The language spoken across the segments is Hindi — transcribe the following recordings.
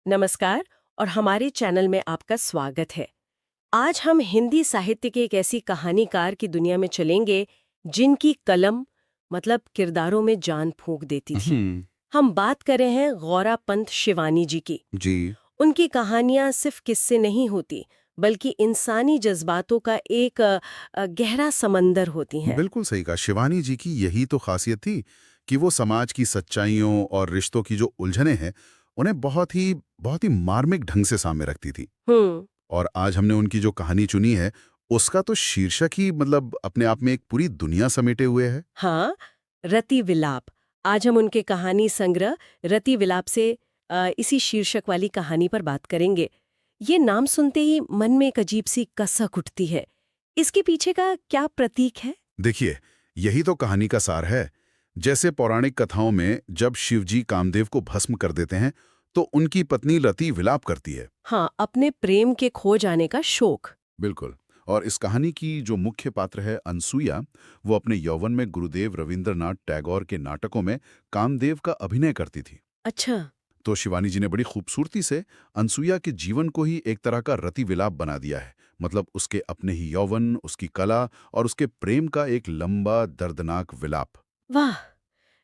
नमस्कार और हमारे चैनल में आपका स्वागत है। आज हम हिंदी साहित्य के एक ऐसी कहानीकार की दुनिया में चलेंगे जिनकी कलम मतलब किरदारों में जान फूंक देती थी। हम बात कर रहे हैं गौरा पंत शिवानी जी की। जी। उनकी कहानियां सिर्फ किस्से नहीं होती बल्कि इंसानी जज्बातों का एक गहरा समंदर होती हैं। बिल्कुल सही कहा। शिवानी जी की यही तो खासियत थी कि वो समाज की सच्चाइयों और रिश्तों की जो उलझनें हैं, उन्हें बहुत ही मार्मिक ढंग से सामने रखती थी। हम्म। और आज हमने उनकी जो कहानी चुनी है, उसका तो शीर्षक ही मतलब अपने आप में एक पूरी दुनिया समेटे हुए है। हाँ, रति विलाप। आज हम उनके कहानी संग्रह रति विलाप से इसी शीर्षक वाली कहानी पर बात करेंगे। ये नाम सुनते ही मन में एक अजीब सी कसक उठती है। इसके पीछे का क्या प्रतीक है? देखिए, यही तो कहानी का सार है। जैसे पौराणिक कथाओं में जब शिवजी कामदेव को भस्म कर देते हैं, तो उनकी पत्नी रति विलाप करती है। हाँ, अपने प्रेम के खो जाने का शोक। बिल्कुल। और इस कहानी की जो मुख्य पात्र है अनसुईया, वो अपने यौवन में गुरुदेव रविंद्रनाथ टैगोर के नाटकों में कामदेव का अभिनय करती थी। अच्छा। तो शिवानी जी ने बड़ी खूबसूरती से अनसुईया के जीवन को ही एक तरह का रति विलाप बना दिया है। मतलब उसके अपने ही यौवन, उसकी कला और उसके प्रेम का एक लंबा दर्दनाक विलाप। वाह!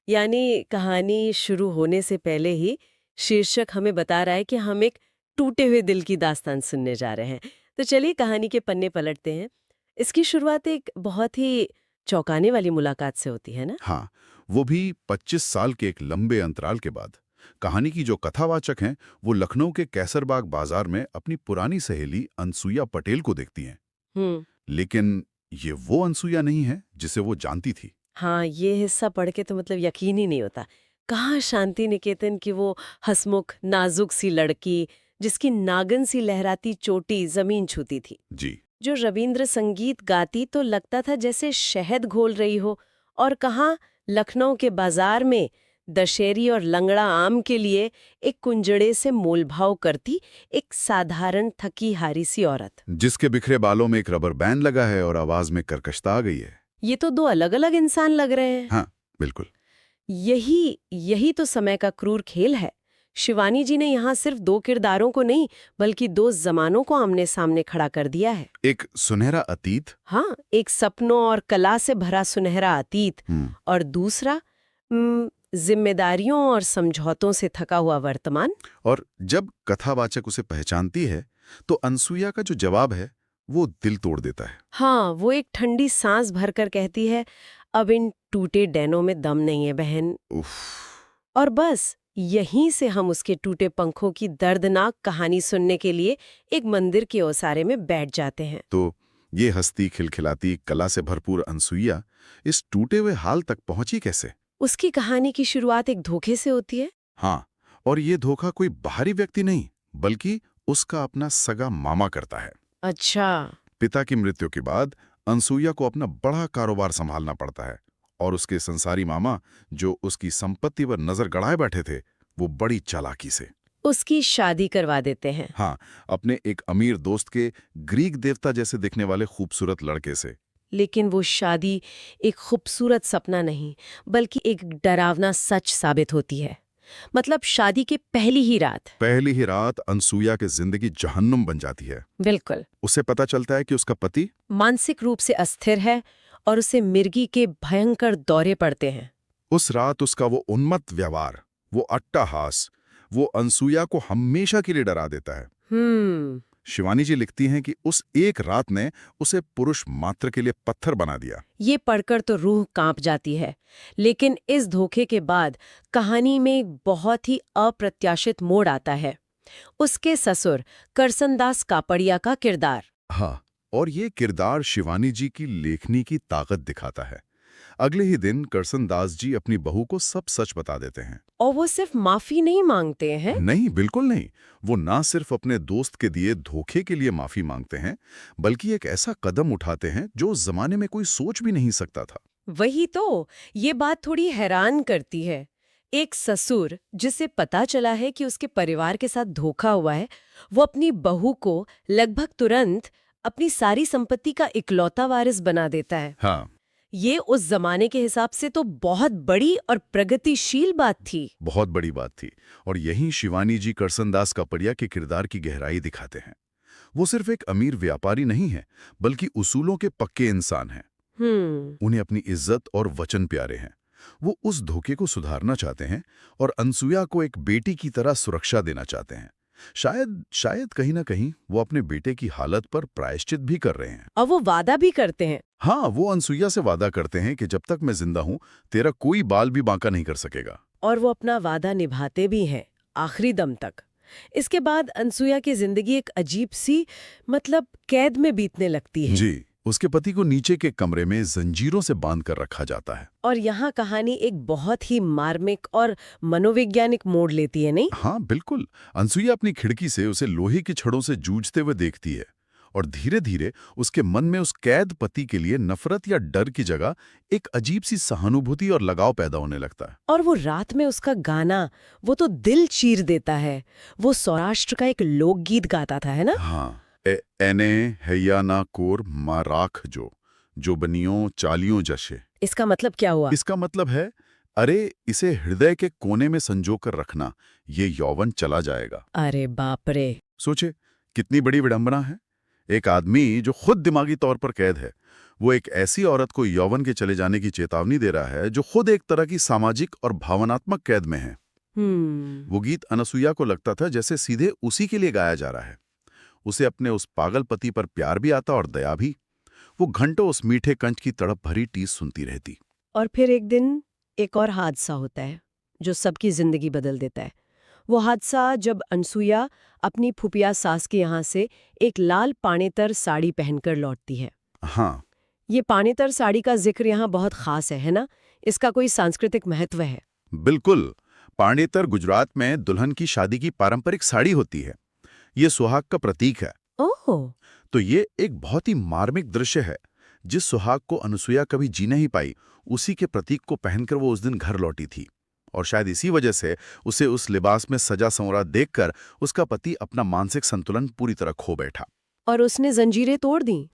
यानी कहानी शुरू होने से पहले ही शीर्षक हमें बता रहा है कि हम एक टूटे हुए दिल की दास्तान सुनने जा रहे हैं। तो चलिए कहानी के पन्ने पलटते हैं। इसकी शुरुआत एक बहुत ही चौंकाने वाली मुलाकात से होती है ना? हाँ, वो भी 25 साल के एक लंबे अंतराल के बाद। कहानी की जो कथावाचक हैं, वो लखनऊ के कैसरबाग बाजार में अपनी पुरानी सहेली अनसुईया पटेल को देखती हैं। हम्म। लेकिन ये वो अनसुईया नहीं है जिसे वो जानती थी। हाँ, ये हिस्सा पढ़ के तो मतलब यकीन ही नहीं होता। कहाँ शांति निकेतन की वो हंसमुख, नाजुक सी लड़की, जिसकी नागन सी लहराती चोटी जमीन छूती थी। जी। जो रविंद्र संगीत गाती तो लगता था जैसे शहद घोल रही हो, और कहाँ लखनऊ के बाजार में दशहरी और लंगड़ा आम के लिए एक कुंजड़े से मोलभाव करती एक साधारण थकी हारी सी औरत। जिसके बिखरे बालों में एक रबर बैंड लगा है और आवाज में कर्कशता आ गई है। ये तो दो अलग अलग इंसान लग रहे हैं। हाँ, बिल्कुल। यही यही तो समय का क्रूर खेल है। शिवानी जी ने यहाँ सिर्फ दो किरदारों को नहीं बल्कि दो जमानों को आमने सामने खड़ा कर दिया है। एक सुनहरा अतीत। हाँ, एक सपनों और कला से भरा सुनहरा अतीत, हम्म। और दूसरा जिम्मेदारियों और समझौतों से थका हुआ वर्तमान। और जब कथावाचक उसे पहचानती है, तो अनसुईया का जो जवाब है, वो दिल तोड़ देता है। हाँ, वो एक ठंडी सांस भरकर कहती है, अब इन टूटे डैनों में दम नहीं है बहन। उफ। और बस यहीं से हम उसके टूटे पंखों की दर्दनाक कहानी सुनने के लिए एक मंदिर के ओसारे में बैठ जाते हैं। तो ये हंसती खिलखिलाती कला से भरपूर अनसुईया इस टूटे हुए हाल तक पहुंची कैसे? उसकी कहानी की शुरुआत एक धोखे से होती है। हाँ, और ये धोखा कोई बाहरी व्यक्ति नहीं, बल्कि उसका अपना सगा मामा करता है। अच्छा। पिता की मृत्यु के बाद अनसुईया को अपना बड़ा कारोबार संभालना पड़ता है, और उसके संसारी मामा, जो उसकी संपत्ति पर नजर गड़ाए बैठे थे, वो बड़ी चालाकी से उसकी शादी करवा देते हैं। हाँ, अपने एक अमीर दोस्त के ग्रीक देवता जैसे दिखने वाले खूबसूरत लड़के से। लेकिन वो शादी एक खूबसूरत सपना नहीं बल्कि एक डरावना सच साबित होती है। मतलब शादी के पहली ही रात अनसुईया की जिंदगी जहन्नुम बन जाती है। बिल्कुल, उसे पता चलता है कि उसका पति मानसिक रूप से अस्थिर है और उसे मिर्गी के भयंकर दौरे पड़ते हैं। उस रात उसका वो उन्मत्त व्यवहार, वो अट्टहास, वो अनसुईया को हमेशा के लिए डरा देता है। हम्म। शिवानी जी लिखती हैं कि उस एक रात ने उसे पुरुष मात्र के लिए पत्थर बना दिया। ये पढ़कर तो रूह कांप जाती है। लेकिन इस धोखे के बाद कहानी में एक बहुत ही अप्रत्याशित मोड़ आता है। उसके ससुर करसनदास कापड़िया का किरदार। हाँ, और ये किरदार शिवानी जी की लेखनी की ताकत दिखाता है। अगले ही दिन करसन दास जी अपनी बहू को सब सच बता देते हैं। और वो सिर्फ माफी नहीं मांगते हैं। नहीं, बिल्कुल नहीं। वो ना सिर्फ अपने दोस्त के दिए धोखे के लिए माफी मांगते हैं, बल्कि एक ऐसा कदम उठाते हैं जो उस जमाने में कोई सोच भी नहीं सकता था। वही तो, ये बात थोड़ी हैरान करती है। एक ससुर जिसे पता चला है कि उसके परिवार के साथ धोखा हुआ है, वो अपनी बहू को लगभग तुरंत अपनी सारी संपत्ति का इकलौता वारिस बना देता है। हाँ, ये उस जमाने के हिसाब से तो बहुत बड़ी और प्रगतिशील बात थी। बहुत बड़ी बात थी। और यहीं शिवानी जी करसनदास कापड़िया के किरदार की गहराई दिखाते हैं। वो सिर्फ एक अमीर व्यापारी नहीं है, बल्कि उसूलों के पक्के इंसान हैं। उन्हें अपनी इज्जत और वचन प्यारे हैं। वो उस धोखे को सुधारना चाहते हैं और अनसुया को एक बेटी की तरह सुरक्षा देना चाहते हैं। शायद शायद कहीं ना कहीं वो अपने बेटे की हालत पर प्रायश्चित भी कर रहे हैं। और वो वादा भी करते हैं। हाँ, वो अनसुया से वादा करते हैं कि जब तक मैं जिंदा हूं, तेरा कोई बाल भी बांका नहीं कर सकेगा। और वो अपना वादा निभाते भी हैं, आखिरी दम तक। इसके बाद अनसुया की जिंदगी एक अजीब सी, मतलब कैद में बीतने लगती है। जी, उसके पति को नीचे के कमरे में जंजीरों से बांध कर रखा जाता है। और यहाँ कहानी एक बहुत ही मार्मिक और मनोवैज्ञानिक मोड़ लेती है, नहीं? हाँ, बिल्कुल। अनसुया अपनी खिड़की से उसे लोहे की छड़ों से जूझते हुए देखती है और धीरे धीरे उसके मन में उस कैद पति के लिए नफरत या डर की जगह एक अजीब सी सहानुभूति और लगाव पैदा होने लगता है। और वो रात में उसका गाना, वो तो दिल चीर देता है। वो सौराष्ट्र का एक लोकगीत गाता था, है ना? हाँ, एने हैया ना कोर मा राख जो बनियों चालियों जशे। इसका मतलब क्या हुआ? इसका मतलब है, अरे इसे हृदय के कोने में संजोकर रखना, ये यौवन चला जाएगा। अरे बाप रे! सोचे कितनी बड़ी विडंबना है। एक आदमी जो खुद दिमागी तौर पर कैद है, वो एक ऐसी औरत को यौवन के चले जाने की चेतावनी दे रहा है जो खुद एक तरह की सामाजिक और भावनात्मक कैद में है। वो गीत अनसुया को लगता था जैसे सीधे उसी के लिए गाया जा रहा है। उसे अपने उस पागल पति पर प्यार भी आता और दया भी। वो घंटों उस मीठे कंठ की तड़प भरी टीस सुनती रहती। और फिर एक दिन एक और हादसा होता है जो सबकी जिंदगी बदल देता है। वो हादसा जब अनसुया अपनी फुफिया सास के यहाँ से एक लाल पानेतर साड़ी पहनकर लौटती है। हाँ, ये पानेतर साड़ी का जिक्र यहाँ बहुत खास है ना? इसका कोई सांस्कृतिक महत्व है? बिल्कुल। पाणेतर गुजरात में दुल्हन की शादी की पारंपरिक साड़ी होती है। ये सुहाग का प्रतीक है। ओह! तो ये एक बहुत ही मार्मिक दृश्य है। जिस सुहाग को अनसुया कभी जी नहीं पाई, उसी के प्रतीक को पहनकर वो उस दिन घर लौटी थी। और शायद इसी वजह से उसे उस लिबास में सजा संवरा देखकर उसका पति अपना मानसिक संतुलन पूरी तरह खो बैठा। और उसने जंजीरें तोड़ दी।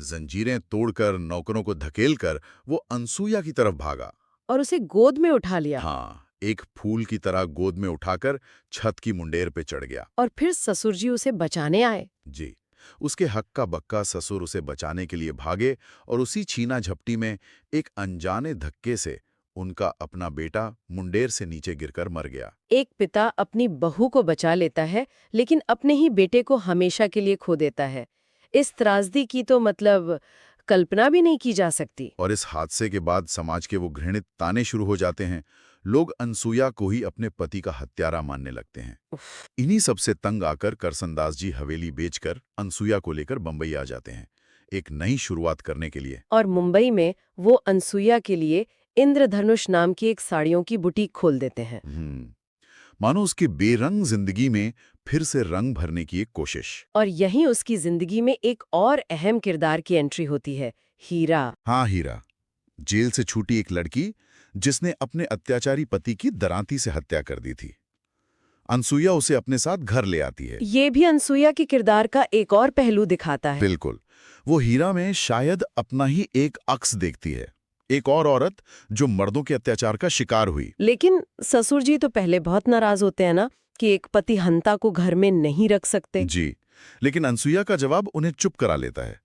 जंजीरें तोड़कर, नौकरों को धकेलकर वो अनसुया की तरफ भागा। और उसे गोद में उठा लिया। हाँ, एक फूल की तरह गोद में उठाकर छत की मुंडेर पे चढ़ गया। और फिर ससुर जी उसे बचाने आए। जी, उसके हक्का बक्का ससुर उसे बचाने के लिए भागे और उसी छीना झपटी में एक अनजाने धक्के से उनका अपना बेटा मुंडेर से नीचे गिरकर मर गया। एक पिता अपनी बहू को बचा लेता है, लेकिन अपने ही बेटे को हमेशा के लिए खो देता है। इस त्रासदी की तो मतलब कल्पना भी नहीं की जा सकती। और इस हादसे के बाद समाज के वो घृणित ताने शुरू हो जाते हैं। लोग अनसुया को ही अपने पति का हत्यारा मानने लगते हैं। इन्हीं सबसे तंग आकर करसनदास जी हवेली बेचकर अनसुया को लेकर बंबई आ जाते हैं, एक नई शुरुआत करने के लिए। और मुंबई में वो अनसुया के लिए इंद्रधनुष नाम की एक साड़ियों की बुटीक खोल देते हैं। मानो उसकी बेरंग जिंदगी में फिर से रंग भरने की एक कोशिश। और यहीं उसकी जिंदगी में एक और अहम किरदार की एंट्री होती है, हीरा। हाँ, हीरा, जेल से छूटी एक लड़की जिसने अपने अत्याचारी पति की दरांती से हत्या कर दी थी। अनसुया उसे अपने साथ घर ले आती है। ये भी अनसुया के किरदार का एक और पहलू दिखाता है। बिल्कुल। वो हीरा में शायद अपना ही एक अक्स देखती है, एक और औरत जो मर्दों के अत्याचार का शिकार हुई। लेकिन ससुर जी तो पहले बहुत नाराज होते हैं ना कि एक पति हंता को घर में नहीं रख सकते। जी, लेकिन अनसुया का जवाब उन्हें चुप करा लेता है।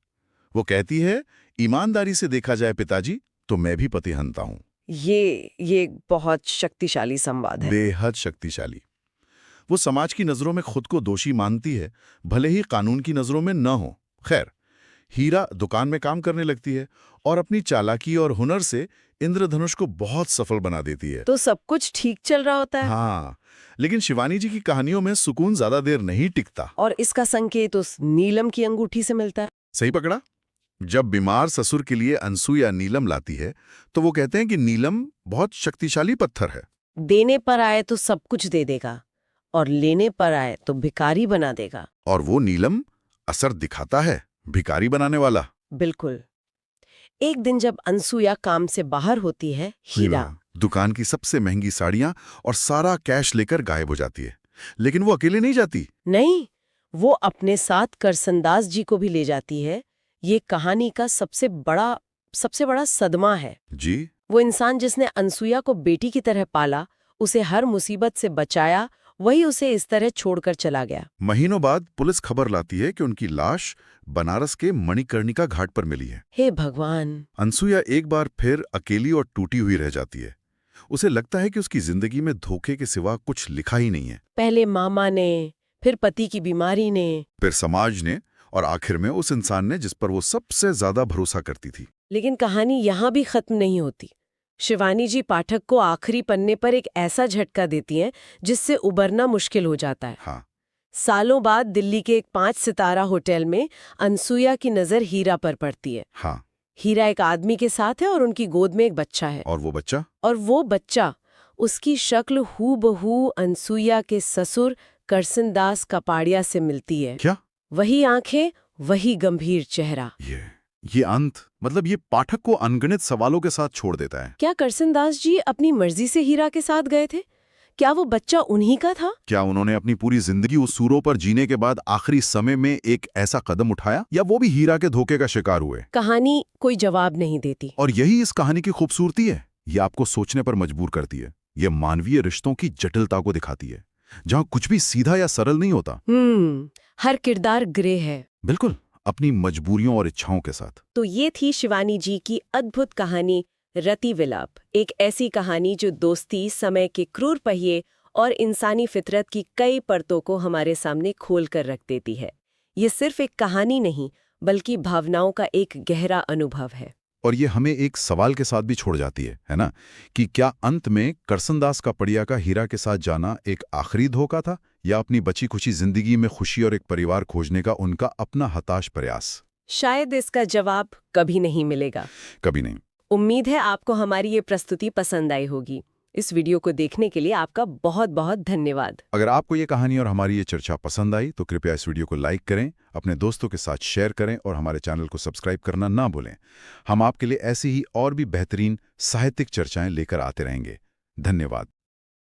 वो कहती है, ईमानदारी से देखा जाए पिताजी, तो मैं भी पति हंता हूं। ये बहुत शक्तिशाली संवाद है। बेहद शक्तिशाली। वो समाज की नजरों में खुद को दोषी मानती है, भले ही कानून की नजरों में न हो। खैर, हीरा दुकान में काम करने लगती है और अपनी चालाकी और हुनर से इंद्रधनुष को बहुत सफल बना देती है। तो सब कुछ ठीक चल रहा होता है। हाँ, लेकिन शिवानी जी की कहानियों में सुकून ज्यादा देर नहीं टिकता। और इसका संकेत उस नीलम की अंगूठी से मिलता है। सही पकड़ा। जब बीमार ससुर के लिए अनसुया नीलम लाती है, तो वो कहते हैं कि नीलम बहुत शक्तिशाली पत्थर है। देने पर आए तो सब कुछ दे देगा और लेने पर आए तो भिखारी बना देगा। और वो नीलम असर दिखाता है, भिखारी बनाने वाला। बिल्कुल। एक दिन जब अनसुया काम से बाहर होती है, हीरा दुकान की सबसे महंगी साड़ियां और सारा कैश लेकर गायब हो जाती है। लेकिन वो अकेले नहीं जाती। नहीं, वो अपने साथ करसनदास जी को भी ले जाती है। ये कहानी का सबसे बड़ा सबसे बड़ा सदमा है। जी। वो इंसान जिसने अनसुया को बेटी की तरह पाला, उसे हर मुसीबत से बचाया, वही उसे इस तरह छोड़कर चला गया। महीनों बाद पुलिस खबर लाती है कि उनकी लाश बनारस के मणिकर्णिका घाट पर मिली है। हे भगवान! अनसुया एक बार फिर अकेली और टूटी हुई रह जाती है। उसे लगता है कि उसकी जिंदगी में धोखे के सिवा कुछ लिखा ही नहीं है। पहले मामा ने, फिर पति की बीमारी ने, फिर समाज ने, और आखिर में उस इंसान ने जिस पर वो सबसे ज्यादा भरोसा करती थी। लेकिन कहानी यहाँ भी खत्म नहीं होती। शिवानी जी पाठक को आखिरी पन्ने पर एक ऐसा झटका देती हैं जिससे उबरना मुश्किल हो जाता है। हाँ। सालों बाद दिल्ली के एक 5 सितारा होटल में अनसुया की नजर हीरा पर पड़ती है। हाँ। हीरा एक आदमी के साथ है और उनकी गोद में एक बच्चा है। और वो बच्चा उसकी शक्ल हूबहू अनसुया के ससुर करसनदास कपाड़िया से मिलती है। क्या? वही आंखें, वही गंभीर चेहरा। ये अंत, मतलब ये पाठक को अनगिनत सवालों के साथ छोड़ देता है। क्या करसनदास जी अपनी मर्जी से हीरा के साथ गए थे? क्या वो बच्चा उन्हीं का था? क्या उन्होंने अपनी पूरी जिंदगी उसूरों पर जीने के बाद आखिरी समय में एक ऐसा कदम उठाया, या वो भी हीरा के धोखे का शिकार हुए? कहानी कोई जवाब नहीं देती। और यही इस कहानी की खूबसूरती है। ये आपको सोचने पर मजबूर करती है। ये मानवीय रिश्तों की जटिलता को दिखाती है, जहां कुछ भी सीधा या सरल नहीं होता। हर किरदार ग्रे है। बिल्कुल, अपनी मजबूरियों और इच्छाओं के साथ। तो ये थी शिवानी जी की अद्भुत कहानी रति विलाप। एक ऐसी कहानी जो दोस्ती, समय के क्रूर पहिए और इंसानी फितरत की कई परतों को हमारे सामने खोल कर रख देती है। ये सिर्फ एक कहानी नहीं, बल्कि भावनाओं का एक गहरा अनुभव है। और ये हमें एक सवाल के साथ भी छोड़ जाती है ना, कि क्या अंत में करसनदास कपाड़िया का हीरा के साथ जाना एक आखिरी धोखा था, या अपनी बची खुची जिंदगी में खुशी और एक परिवार खोजने का उनका अपना हताश प्रयास? शायद इसका जवाब कभी नहीं मिलेगा। कभी नहीं। उम्मीद है आपको हमारी ये प्रस्तुति पसंद आई होगी। इस वीडियो को देखने के लिए आपका बहुत बहुत धन्यवाद। अगर आपको ये कहानी और हमारी ये चर्चा पसंद आई तो कृपया इस वीडियो को लाइक करें, अपने दोस्तों के साथ शेयर करें और हमारे चैनल को सब्सक्राइब करना ना भूलें। हम आपके लिए ऐसी ही और भी बेहतरीन साहित्यिक चर्चाएं लेकर आते रहेंगे। धन्यवाद।